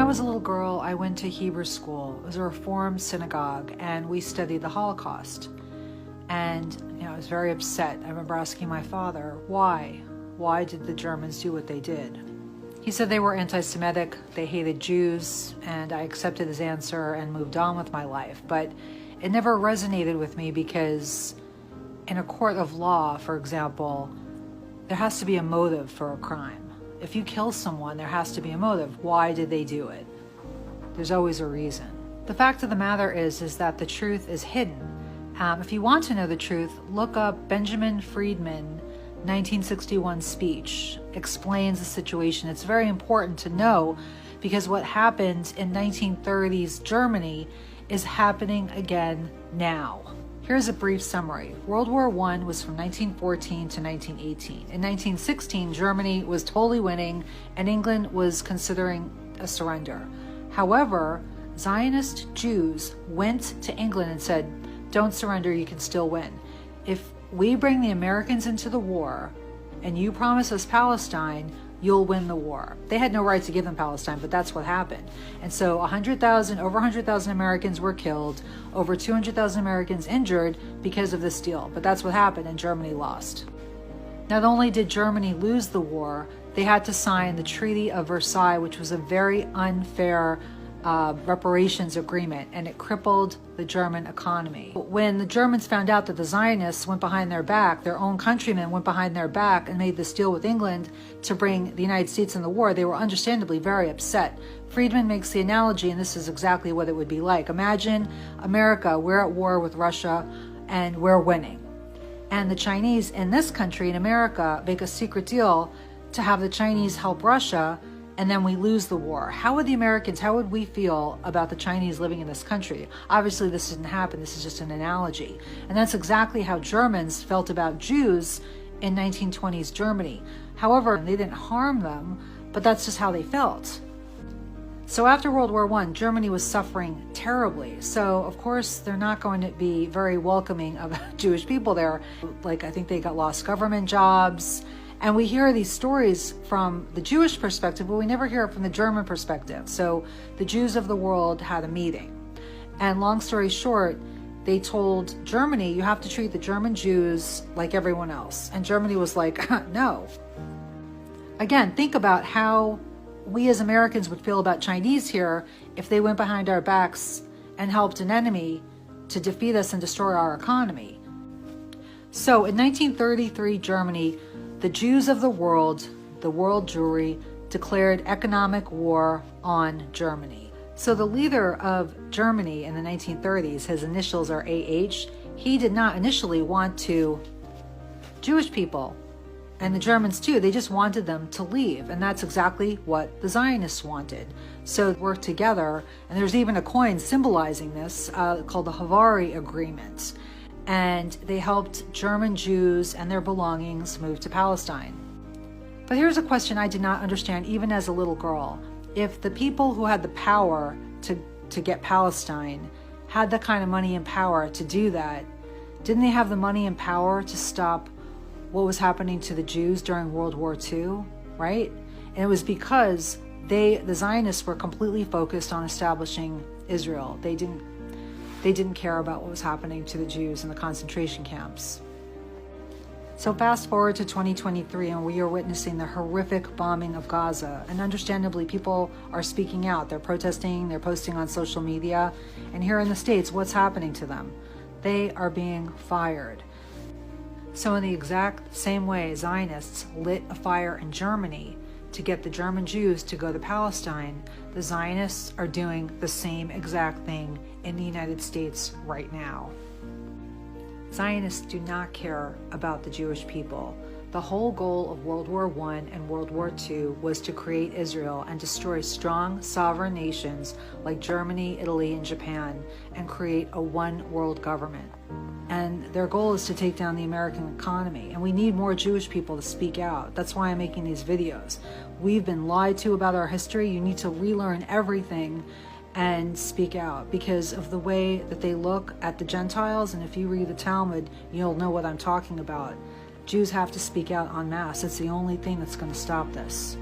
was a little girl, I went to Hebrew school. It was a Reformed synagogue, and we studied the Holocaust. And I was very upset. I remember asking my father, why? Why did the Germans do what they did? He said they were anti-Semitic, they hated Jews, and I accepted his answer and moved on with my life. But it never resonated with me because in a court of law, for example, there has to be a motive for a crime. If you kill someone, there has to be a motive. Why did they do it? There's always a reason. The fact of the matter is that the truth is hidden. If you want to know the truth, look up Benjamin Friedman 1961 speech. Explains the situation. It's very important to know because what happened in 1930s Germany is happening again now. Here's a brief summary. World War I was from 1914 to 1918. In 1916, Germany was totally winning and England was considering a surrender. However, Zionist Jews went to England and said, don't surrender, you can still win. If we bring the Americans into the war and you promise us Palestine, you'll win the war. They had no right to give them Palestine, but that's what happened. And so over 100,000 Americans were killed, over 200,000 Americans injured because of this deal. But that's what happened, and Germany lost. Not only did Germany lose the war, they had to sign the Treaty of Versailles, which was a very unfair reparations agreement, and it crippled the German economy. When the Germans found out that the Zionists went behind their back, their own countrymen went behind their back and made this deal with England to bring the United States in the war, they were understandably very upset. Friedman makes the analogy, and this is exactly what it would be like. Imagine America, we're at war with Russia and we're winning. And the Chinese in this country, in America, make a secret deal to have the Chinese help Russia, and then we lose the war. How would the Americans, how would we feel about the Chinese living in this country? Obviously, this didn't happen. This is just an analogy. And that's exactly how Germans felt about Jews in 1920s Germany. However, they didn't harm them, but that's just how they felt. So after World War I, Germany was suffering terribly. So, of course, they're not going to be very welcoming of Jewish people there. Like, I think they got lost government jobs. And we hear these stories from the Jewish perspective, but we never hear it from the German perspective. So the Jews of the world had a meeting. And long story short, they told Germany, you have to treat the German Jews like everyone else. And Germany was like, no. Again, think about how we as Americans would feel about Chinese here if they went behind our backs and helped an enemy to defeat us and destroy our economy. So in 1933, Germany, the Jews of the world Jewry, declared economic war on Germany. So the leader of Germany in the 1930s, his initials are AH, he did not initially want to Jewish people, and the Germans too, they just wanted them to leave, and that's exactly what the Zionists wanted. So they worked together, and there's even a coin symbolizing this called the Havari Agreement. And they helped German Jews and their belongings move to Palestine. But here's a question I did not understand even as a little girl. If the people who had the power to get Palestine had the kind of money and power to do that, didn't they have the money and power to stop what was happening to the Jews during World War II, right? And it was because the Zionists were completely focused on establishing Israel. They didn't care about what was happening to the Jews in the concentration camps. So fast forward to 2023, and we are witnessing the horrific bombing of Gaza. And understandably, people are speaking out. They're protesting, they're posting on social media. And here in the States, what's happening to them? They are being fired. So in the exact same way, Zionists lit a fire in Germany to get the German Jews to go to Palestine, the Zionists are doing the same exact thing in the United States right now. Zionists do not care about the Jewish people. The whole goal of World War I and World War II was to create Israel and destroy strong sovereign nations like Germany, Italy, and Japan, and create a one-world government. And their goal is to take down the American economy. And we need more Jewish people to speak out. That's why I'm making these videos. We've been lied to about our history. You need to relearn everything and speak out because of the way that they look at the Gentiles. And if you read the Talmud, you'll know what I'm talking about. Jews have to speak out en masse. It's the only thing that's going to stop this.